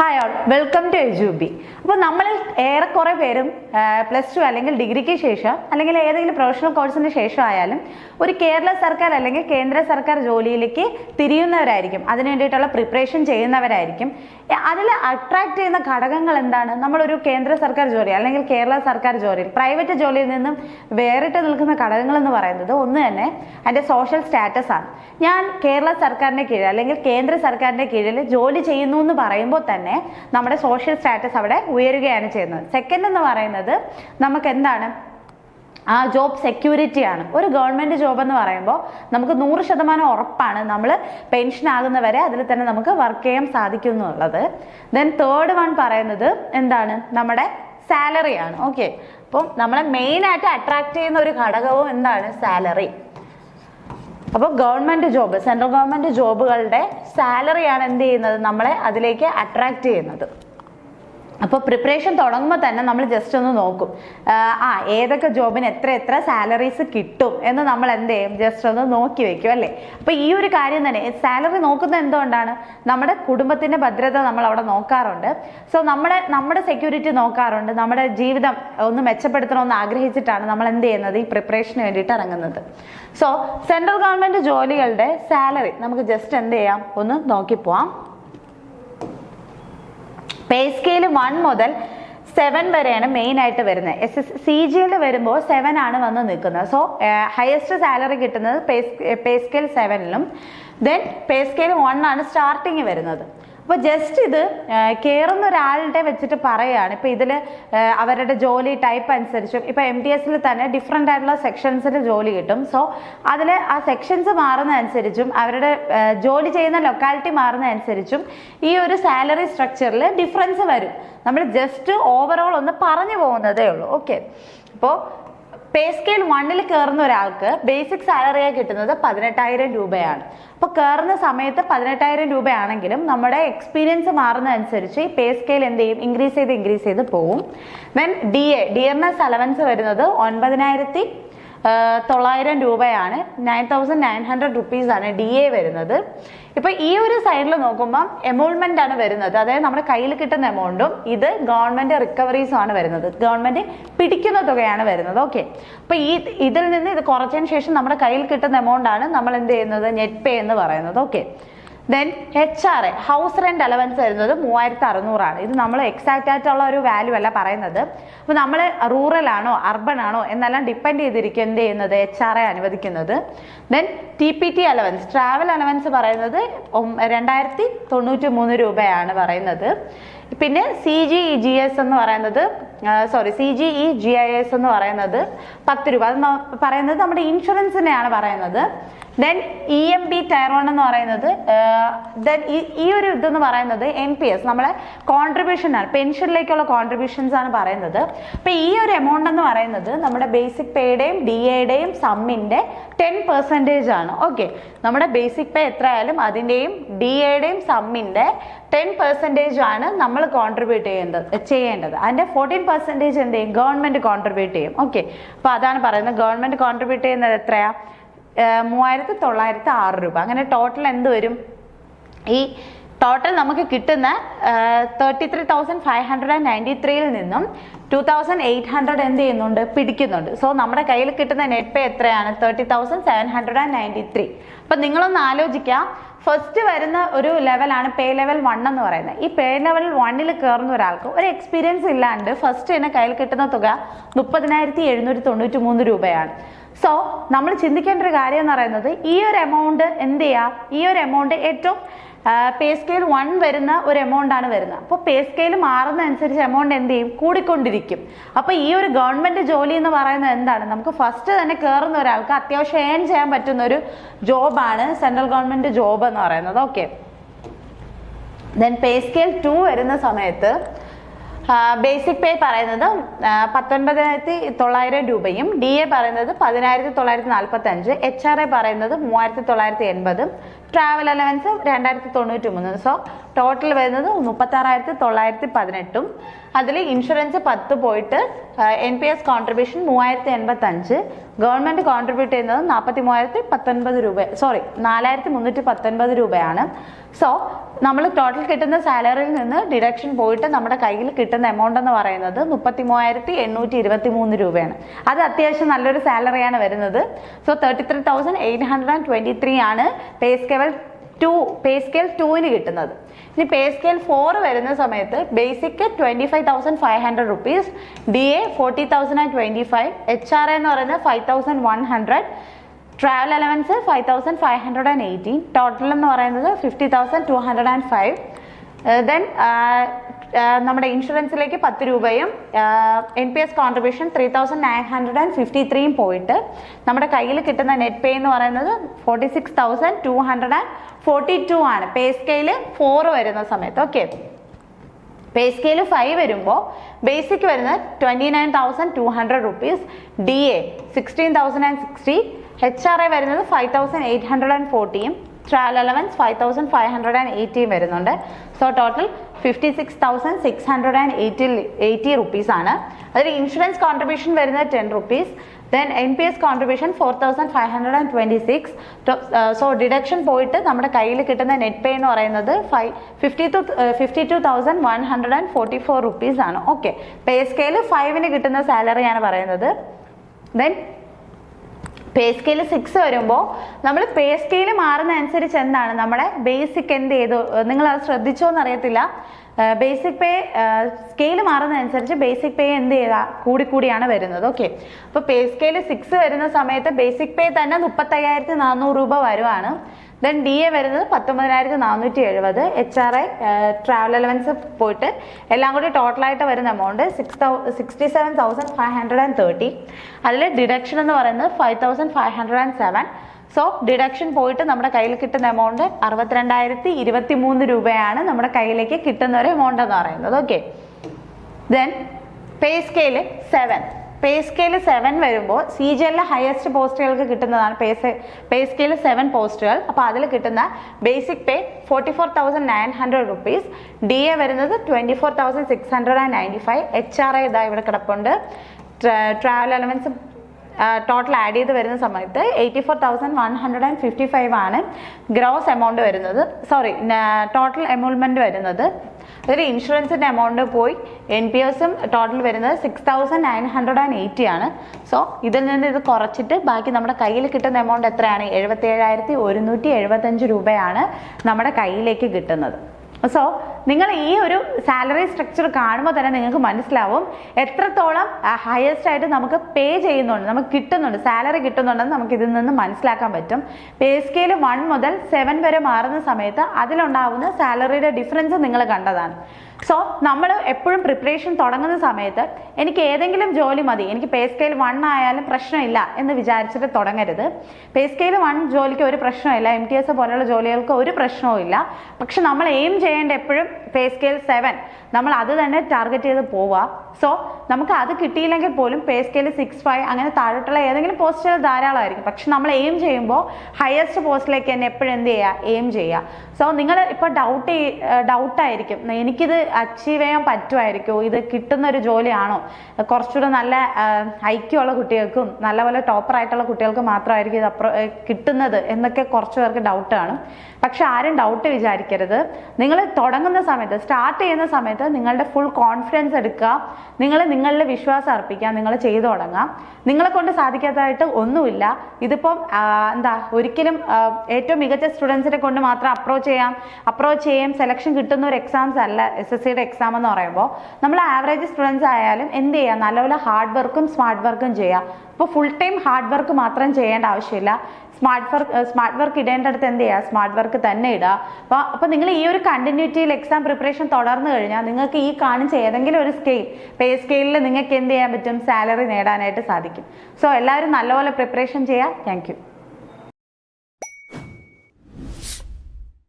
Hi all, welcome to Edubi. അപ്പോൾ നമ്മളിൽ ഏറെക്കുറെ പേരും പ്ലസ് ടു അല്ലെങ്കിൽ ഡിഗ്രിക്ക് ശേഷം അല്ലെങ്കിൽ ഏതെങ്കിലും പ്രൊഫഷണൽ കോഴ്സിന് ശേഷം ആയാലും ഒരു കേരള സർക്കാർ അല്ലെങ്കിൽ കേന്ദ്ര സർക്കാർ ജോലിയിലേക്ക് തിരിയുന്നവരായിരിക്കും, അതിനു വേണ്ടിയിട്ടുള്ള പ്രിപ്പറേഷൻ ചെയ്യുന്നവരായിരിക്കും. അതിൽ അട്രാക്ട് ചെയ്യുന്ന ഘടകങ്ങൾ എന്താണ്? നമ്മളൊരു കേന്ദ്ര സർക്കാർ ജോലി അല്ലെങ്കിൽ കേരള സർക്കാർ ജോലിയിൽ പ്രൈവറ്റ് ജോലിയിൽ നിന്നും വേറിട്ട് നിൽക്കുന്ന ഘടകങ്ങൾ എന്ന് പറയുന്നത് ഒന്ന് തന്നെ അതിൻ്റെ സോഷ്യൽ സ്റ്റാറ്റസ് ആണ്. ഞാൻ കേരള സർക്കാരിൻ്റെ കീഴിൽ അല്ലെങ്കിൽ കേന്ദ്ര സർക്കാരിൻ്റെ കീഴിൽ ജോലി ചെയ്യുന്നു എന്ന് പറയുമ്പോൾ തന്നെ നമ്മുടെ സോഷ്യൽ സ്റ്റാറ്റസ് അവിടെ ഉയരുകയാണ് ചെയ്യുന്നത്. സെക്കൻഡ് എന്ന് പറയുന്നത് നമുക്ക് എന്താണ്? ആ ജോബ് സെക്യൂരിറ്റി ആണ്. ഒരു ഗവൺമെന്റ് ജോബ് എന്ന് പറയുമ്പോൾ നമുക്ക് 100% ഉറപ്പാണ് നമ്മൾ പെൻഷൻ ആകുന്നവരെ അതിൽ തന്നെ നമുക്ക് വർക്ക് ചെയ്യാൻ സാധിക്കും എന്നുള്ളത്. ദെൻ തേർഡ് വൺ പറയുന്നത് എന്താണ്? നമ്മുടെ സാലറി ആണ്. ഓക്കെ, അപ്പം നമ്മളെ മെയിൻ ആയിട്ട് അട്രാക്ട് ചെയ്യുന്ന ഒരു ഘടകവും എന്താണ്? സാലറി. അപ്പോൾ ഗവൺമെന്റ് ജോബ്, സെൻട്രൽ ഗവൺമെന്റ് ജോബുകളുടെ സാലറിയാണ് എന്ത് ചെയ്യുന്നത്? നമ്മളെ അതിലേക്ക് അട്രാക്ട് ചെയ്യുന്നത്. അപ്പോൾ പ്രിപ്പറേഷൻ തുടങ്ങുമ്പോൾ തന്നെ നമ്മൾ ജസ്റ്റ് ഒന്ന് നോക്കും, ഏതൊക്കെ ജോബിന് എത്ര സാലറീസ് കിട്ടും എന്ന് നമ്മൾ എന്ത് ചെയ്യും? ജസ്റ്റ് ഒന്ന് നോക്കി വെക്കും അല്ലേ. അപ്പോൾ ഈ ഒരു കാര്യം തന്നെ സാലറി നോക്കുന്നത് എന്തുകൊണ്ടാണ്? നമ്മുടെ കുടുംബത്തിന്റെ ഭദ്രത നമ്മൾ അവിടെ നോക്കാറുണ്ട്. സോ നമ്മുടെ സെക്യൂരിറ്റി നോക്കാറുണ്ട്. നമ്മുടെ ജീവിതം ഒന്ന് മെച്ചപ്പെടുത്തണമെന്ന് ആഗ്രഹിച്ചിട്ടാണ് നമ്മൾ എന്ത് ചെയ്യുന്നത്? ഈ പ്രിപ്പറേഷന് വേണ്ടിയിട്ട് ഇറങ്ങുന്നത്. സോ സെൻട്രൽ ഗവൺമെന്റ് ജോലികളുടെ സാലറി നമുക്ക് ജസ്റ്റ് എന്ത് ചെയ്യാം? ഒന്ന് നോക്കിപ്പോവാം. പേ സ്കെയിൽ 1 മുതൽ 7 വരെയാണ് മെയിൻ ആയിട്ട് വരുന്നത്. CGL വരുമ്പോൾ 7 ആണ് വന്ന് നിൽക്കുന്നത്. സോ ഹയസ്റ്റ് സാലറി കിട്ടുന്നത് പേ സ്കെയിൽ 7-ലും ദെൻ പേ സ്കെയിൽ 1 ആണ് സ്റ്റാർട്ടിങ് വരുന്നത്. അപ്പോൾ ജസ്റ്റ് ഇത് കയറുന്ന ഒരാളുടെ വെച്ചിട്ട് പറയുകയാണ്. ഇപ്പം ഇതിൽ അവരുടെ ജോലി ടൈപ്പ് അനുസരിച്ചും ഇപ്പം MTSൽ തന്നെ ഡിഫറെൻ്റ് ആയിട്ടുള്ള സെക്ഷൻസിൽ ജോലി കിട്ടും. സോ അതിൽ ആ സെക്ഷൻസ് മാറുന്നതനുസരിച്ചും അവരുടെ ജോലി ചെയ്യുന്ന ലൊക്കാലിറ്റി മാറുന്നതനുസരിച്ചും ഈ ഒരു സാലറി സ്ട്രക്ചറിൽ ഡിഫറൻസ് വരും. നമ്മൾ ജസ്റ്റ് ഓവറോൾ ഒന്ന് പറഞ്ഞു പോകുന്നതേ ഉള്ളൂ. ഓക്കെ, അപ്പോൾ പേ സ്കെയിൽ 1-ൽ കയറുന്ന ഒരാൾക്ക് ബേസിക് സാലറിയായി കിട്ടുന്നത് 18,000 രൂപയാണ്. അപ്പോൾ കയറുന്ന സമയത്ത് 18,000 രൂപയാണെങ്കിലും നമ്മുടെ എക്സ്പീരിയൻസ് മാറുന്നതനുസരിച്ച് ഈ പേ സ്കെയിൽ എന്ത് ചെയ്യും? ഇൻക്രീസ് ചെയ്ത് പോകും. ദെൻ ഡിയർനെസ് അലവൻസ് വരുന്നത് 9,900 രൂപയാണ്. 9,900 റുപ്പീസാണ് DA വരുന്നത്. ഇപ്പൊ ഈ ഒരു സൈഡിൽ നോക്കുമ്പോൾ എമൗൾമെന്റ് ആണ് വരുന്നത്, അതായത് നമ്മുടെ കയ്യിൽ കിട്ടുന്ന എമൗണ്ടും ഇത് ഗവൺമെന്റ് റിക്കവറീസും ആണ് വരുന്നത്. ഗവൺമെന്റ് പിടിക്കുന്ന തുകയാണ് വരുന്നത്. ഓക്കെ, അപ്പൊ ഇതിൽ നിന്ന് ഇത് കുറച്ചതിന് ശേഷം നമ്മുടെ കയ്യിൽ കിട്ടുന്ന എമൗണ്ട് ആണ് നമ്മൾ എന്ത് ചെയ്യുന്നത്? നെറ്റ് പേ എന്ന് പറയുന്നത്. Okay, then HRA house rent allowance വരുന്നത് 3,600 ആണ്. ഇത് നമ്മൾ എക്സാക്റ്റ് ആയിട്ടുള്ള ഒരു വാല്യൂ അല്ല പറയുന്നത്. അപ്പോൾ നമ്മൾ റൂറൽ ആണോ അർബൻ ആണോ എന്നെല്ലാം ഡിപ്പെൻഡ് ചെയ്തിരിക്കും എന്ത് ചെയ്യുന്നത്? HRA അനുവദിക്കുന്നത്. Then TPT allowance travel allowance പറയുന്നത് 2,093 രൂപയാണ് പറയുന്നത്. പിന്നെ CGEGS എന്ന് പറയുന്നത് CGEGIS എന്ന് പറയുന്നത് 10 രൂപ. അത് പറയുന്നത് നമ്മുടെ ഇൻഷുറൻസിനെയാണ് പറയുന്നത്. ദെൻ EMB ടയർ 1 എന്ന് പറയുന്നത് ദെൻ ഈ ഒരു ഇതെന്ന് പറയുന്നത് NPS നമ്മളെ കോൺട്രിബ്യൂഷൻ ആണ്, പെൻഷനിലേക്കുള്ള കോൺട്രിബ്യൂഷൻസ് ആണ് പറയുന്നത്. അപ്പൊ ഈ ഒരു എമൗണ്ട് എന്ന് പറയുന്നത് നമ്മുടെ ബേസിക് പേയുടെയും DAയുടെയും സമ്മിന്റെ 10% ആണ്. ഓക്കെ, നമ്മുടെ ബേസിക് പേ എത്രയായാലും അതിൻ്റെയും DAയുടെയും സമ്മിന്റെ 10% ആണ് നമ്മൾ കോൺട്രിബ്യൂട്ട് ചെയ്യേണ്ടത്. അതിന്റെ 14% എന്ത് ചെയ്യും? ഗവൺമെന്റ് കോൺട്രിബ്യൂട്ട് ചെയ്യും. ഓക്കെ, അപ്പൊ അതാണ് പറയുന്നത്. ഗവൺമെന്റ് കോൺട്രിബ്യൂട്ട് ചെയ്യുന്നത് എത്രയാ? 3,906 രൂപ. അങ്ങനെ ടോട്ടൽ എന്ത് വരും? ഈ ടോട്ടൽ നമുക്ക് കിട്ടുന്ന 33,593-ൽ നിന്നും 2,800 എന്ത് ചെയ്യുന്നുണ്ട്? പിടിക്കുന്നുണ്ട്. സോ നമ്മുടെ കയ്യിൽ കിട്ടുന്ന നെറ്റ് പേ എത്രയാണ്? 30,793. അപ്പൊ നിങ്ങളൊന്ന് ആലോചിക്കാം, ഫസ്റ്റ് വരുന്ന ഒരു ലെവലാണ് പേ ലെവൽ 1 എന്ന് പറയുന്നത്. ഈ പേ ലെവൽ 1-ൽ കയറുന്ന ഒരാൾക്ക് ഒരു എക്സ്പീരിയൻസ് ഇല്ലാണ്ട് ഫസ്റ്റ് തന്നെ കയ്യിൽ കിട്ടുന്ന തുക 30,793 രൂപയാണ്. സോ നമ്മൾ ചിന്തിക്കേണ്ട ഒരു കാര്യം എന്ന് പറയുന്നത് ഈ ഒരു എമൗണ്ട് എന്ത് ചെയ്യാം? ഈ ഒരു എമൗണ്ട് ഏറ്റവും പേ സ്കെയിൽ 1 വരുന്ന ഒരു എമൗണ്ട് ആണ് വരുന്നത്. അപ്പോൾ പേ സ്കെയിൽ മാറുന്നതനുസരിച്ച് എമൗണ്ട് എന്ത് ചെയ്യും? കൂടിക്കൊണ്ടിരിക്കും. അപ്പോൾ ഈ ഒരു ഗവൺമെന്റ് ജോലി എന്ന് പറയുന്നത് എന്താണ്? നമുക്ക് ഫസ്റ്റ് തന്നെ കയറുന്ന ഒരാൾക്ക് അത്യാവശ്യം ഏൺ ചെയ്യാൻ പറ്റുന്ന ഒരു ജോബാണ് സെൻട്രൽ ഗവൺമെന്റ് ജോബ് എന്ന് പറയുന്നത്. ഓക്കെ, ദെൻ പേ സ്കെയിൽ 2 വരുന്ന സമയത്ത് ബേസിക് പേ പറയുന്നത് 19,900 രൂപയും DA പറയുന്നത് 10,945, HRA പറയുന്നത് 3,980, ട്രാവൽ അലവൻസ് 2,093. സോ ടോട്ടൽ വരുന്നത് 36,918. അതിൽ ഇൻഷുറൻസ് 10 പോയിട്ട് NPS കോൺട്രിബ്യൂഷൻ 3085, ഗവൺമെന്റ് കോൺട്രിബ്യൂട്ട് ചെയ്യുന്നത് 4319 രൂപ, 4319 രൂപയാണ്. സോ നമ്മൾ ടോട്ടൽ കിട്ടുന്ന സാലറിയിൽ നിന്ന് ഡിഡക്ഷൻ പോയിട്ട് നമ്മുടെ കയ്യിൽ കിട്ടുന്ന എമൗണ്ട് എന്ന് പറയുന്നത് 33,823 രൂപയാണ്. അത് അത്യാവശ്യം നല്ലൊരു സാലറിയാണ് വരുന്നത്. സോ 33,823 ആണ് പേ സ്കെയിൽ 2ന് കിട്ടുന്നത്. ഇനി പേ സ്കെയിൽ 4 വരുന്ന സമയത്ത് ബേസിക് 25,500 റുപ്പീസ്, DA 40,025, HRA എന്ന് പറയുന്നത് 5,100, ട്രാവൽ അലവൻസ് 5,518, ടോട്ടൽ എന്ന് പറയുന്നത് 50,205. ദെൻ നമ്മുടെ ഇൻഷുറൻസിലേക്ക് 10 രൂപയും NPS കോൺട്രിബ്യൂഷൻ 3,953 പോയിട്ട് നമ്മുടെ കയ്യിൽ കിട്ടുന്ന നെറ്റ് പേ എന്ന് പറയുന്നത് 46,242 ആണ് പേ സ്കെയില് 4 വരുന്ന സമയത്ത്. ഓക്കെ, പേ സ്കെയില് 5 വരുമ്പോൾ ബേസിക് വരുന്നത് 29,200 റുപ്പീസ്, DA 16,060, HRA വരുന്നത് 5,840യും ട്രാവൽ അലവൻസ് 5,580 വരുന്നുണ്ട്. സോ ടോട്ടൽ 56,680 റുപ്പീസ് ആണ്. അതിൽ ഇൻഷുറൻസ് കോൺട്രിബ്യൂഷൻ വരുന്നത് 10 rupees, then NPS contribution 4,526. So deduction പോയിട്ട് നമ്മുടെ കയ്യിൽ കിട്ടുന്ന നെറ്റ് പേ എന്ന് പറയുന്നത് 52,144 റുപ്പീസ് ആണ്. ഓക്കെ, പേ സ്കെയിൽ 5ന് കിട്ടുന്ന സാലറിയാണ് പറയുന്നത്. ദെൻ പേ സ്കെയിൽ 6 വരുമ്പോൾ നമ്മൾ പേ സ്കെയിൽ മാറുന്ന അനുസരിച്ച് എന്താണ് നമ്മുടെ ബേസിക് എന്ത് ചെയ്തു, നിങ്ങൾ അത് ശ്രദ്ധിച്ചോ എന്നറിയത്തില്ല. ബേസിക് പേ സ്കെയിൽ മാറുന്നതനുസരിച്ച് ബേസിക് പേ എന്ത് ചെയ്താൽ കൂടിയാണ് വരുന്നത്. ഓക്കെ, അപ്പോൾ പേ സ്കെയിൽ 6 വരുന്ന സമയത്ത് ബേസിക് പേ തന്നെ 35,400 രൂപ വരുവാണ്. ദെൻ DA വരുന്നത് 19,470, HRA ട്രാവൽ അലവൻസ് പോയിട്ട് എല്ലാം കൂടി ടോട്ടലായിട്ട് വരുന്ന എമൗണ്ട് 67,530. അതിൽ ഡിഡക്ഷൻ എന്ന് പറയുന്നത് 5,507. സോ ഡിഡക്ഷൻ പോയിട്ട് നമ്മുടെ കയ്യിൽ കിട്ടുന്ന എമൗണ്ട് 62,023 രൂപയാണ് നമ്മുടെ കയ്യിലേക്ക് കിട്ടുന്ന ഒരു എമൗണ്ട് എന്ന് പറയുന്നത്. ഓക്കെ, ദെൻ പേ സ്കെയില് 7 വരുമ്പോൾ CGL ഹയസ്റ്റ് പോസ്റ്റുകൾക്ക് കിട്ടുന്നതാണ് പേ സ്കെയിൽ 7 പോസ്റ്റുകൾ. അപ്പോൾ അതിൽ കിട്ടുന്ന ബേസിക് പേ 44,900 റുപ്പീസ്, DA വരുന്നത് 24,695, HRA ഇതാ ഇവിടെ കിടപ്പുണ്ട്, ട്രാവൽ അലവൻസ് ടോട്ടൽ ആഡ് ചെയ്ത് വരുന്ന സമയത്ത് 84,155 ആണ് ഗ്രോസ് എമൗണ്ട് വരുന്നത്, ടോട്ടൽ എമൗൾമെന്റ് വരുന്നത്. അതിൽ ഇൻഷുറൻസിന്റെ എമൗണ്ട് പോയി NPSും ടോട്ടൽ വരുന്നത് 6,980 ആണ്. സോ ഇതിൽ നിന്ന് ഇത് കുറച്ചിട്ട് ബാക്കി നമ്മുടെ കയ്യിൽ കിട്ടുന്ന എമൗണ്ട് എത്രയാണ്? 77,175 രൂപയാണ് നമ്മുടെ കയ്യിലേക്ക് കിട്ടുന്നത്. സോ നിങ്ങൾ ഈ ഒരു സാലറി സ്ട്രക്ചർ കാണുമ്പോൾ തന്നെ നിങ്ങൾക്ക് മനസ്സിലാവും എത്രത്തോളം ഹയസ്റ്റ് ആയിട്ട് നമുക്ക് പേ ചെയ്യുന്നുണ്ട്, നമുക്ക് കിട്ടുന്നുണ്ട്, സാലറി കിട്ടുന്നുണ്ടെന്ന് നമുക്ക് ഇതിൽ നിന്ന് മനസ്സിലാക്കാൻ പറ്റും. പേ സ്കെയിൽ 1 മുതൽ 7 വരെ മാറുന്ന സമയത്ത് അതിലുണ്ടാവുന്ന സാലറിയുടെ ഡിഫറൻസ് നിങ്ങൾ കണ്ടതാണ്. സോ നമ്മൾ എപ്പോഴും പ്രിപ്പറേഷൻ തുടങ്ങുന്ന സമയത്ത് എനിക്ക് ഏതെങ്കിലും ജോലി മതി, എനിക്ക് പേ സ്കെയിൽ 1 ആയാലും പ്രശ്നമില്ല എന്ന് വിചാരിച്ചിട്ട് തുടങ്ങരുത്. പേ സ്കെയിൽ 1 ജോലിക്ക് ഒരു പ്രശ്നമില്ല, MTS പോലെയുള്ള ജോലികൾക്ക് ഒരു പ്രശ്നവും ഇല്ല. പക്ഷെ നമ്മൾ എയിം ചെയ്യേണ്ട എപ്പോഴും പേ സ്കെയിൽ 7 നമ്മൾ അത് തന്നെ ടാർഗറ്റ് ചെയ്ത് പോവുക. സോ നമുക്ക് അത് കിട്ടിയില്ലെങ്കിൽ പോലും പേ സ്കെയിൽ 6-5 അങ്ങനെ താഴോട്ടുള്ള ഏതെങ്കിലും പോസ്റ്റുകൾ ധാരാളമായിരിക്കും. പക്ഷെ നമ്മൾ എയിം ചെയ്യുമ്പോൾ ഹയസ്റ്റ് പോസ്റ്റിലേക്ക് തന്നെ എപ്പോഴും എന്ത് ചെയ്യുക, എയിം ചെയ്യുക. സോ നിങ്ങൾ ഇപ്പോൾ ഡൗട്ടായിരിക്കും, എനിക്കിത് അച്ചീവ് ചെയ്യാൻ പറ്റുമായിരിക്കുമോ, ഇത് കിട്ടുന്ന ഒരു ജോലിയാണോ, കുറച്ചുകൂടെ നല്ല ഐക്യമുള്ള കുട്ടികൾക്കും നല്ലപോലെ ടോപ്പറായിട്ടുള്ള കുട്ടികൾക്കും മാത്രമായിരിക്കും ഇത് കിട്ടുന്നത് എന്നൊക്കെ കുറച്ച് പേർക്ക് ഡൗട്ട് കാണും. പക്ഷെ ആരും ഡൗട്ട് വിചാരിക്കരുത്. നിങ്ങൾ തുടങ്ങുന്ന സമയത്ത്, സ്റ്റാർട്ട് ചെയ്യുന്ന സമയത്ത് നിങ്ങളുടെ ഫുൾ കോൺഫിഡൻസ് എടുക്കുക, നിങ്ങളുടെ വിശ്വാസം അർപ്പിക്കുക, നിങ്ങൾ ചെയ്തു തുടങ്ങാം. നിങ്ങളെ കൊണ്ട് സാധിക്കാത്തതായിട്ട് ഒന്നുമില്ല. ഇതിപ്പം ഒരിക്കലും ഏറ്റവും മികച്ച സ്റ്റുഡൻസിനെ കൊണ്ട് മാത്രം അപ്രോച്ച് ചെയ്യാം സെലക്ഷൻ കിട്ടുന്ന ഒരു എക്സാംസ് അല്ല SSCയുടെ എക്സാം എന്ന് പറയുമ്പോൾ. നമ്മൾ ആവറേജ് സ്റ്റുഡൻസ് ആയാലും എന്ത് ചെയ്യുക, നല്ലപോലെ ഹാർഡ് വർക്കും സ്മാർട്ട് വർക്കും ചെയ്യുക. അപ്പോൾ ഫുൾ ടൈം ഹാർഡ് വർക്ക് മാത്രം ചെയ്യേണ്ട ആവശ്യമില്ല. സ്മാർട്ട് വർക്ക് ഇടേണ്ട അടുത്ത് എന്ത് ചെയ്യുക, സ്മാർട്ട് വർക്ക് തന്നെ ഇടുക. അപ്പോൾ നിങ്ങൾ ഈ ഒരു കണ്ടിന്യൂറ്റിയിൽ എക്സാം പ്രിപ്പറേഷൻ തുടർന്നു കഴിഞ്ഞാൽ നിങ്ങൾക്ക് ഈ കാണിച്ച ഏതെങ്കിലും ഒരു പേ സ്കെയിലിൽ നിങ്ങൾക്ക് എന്ത് ചെയ്യാൻ പറ്റും, സാലറി നേടാനായിട്ട് സാധിക്കും. സോ എല്ലാവരും നല്ലപോലെ പ്രിപ്പറേഷൻ ചെയ്യുക. Thank you.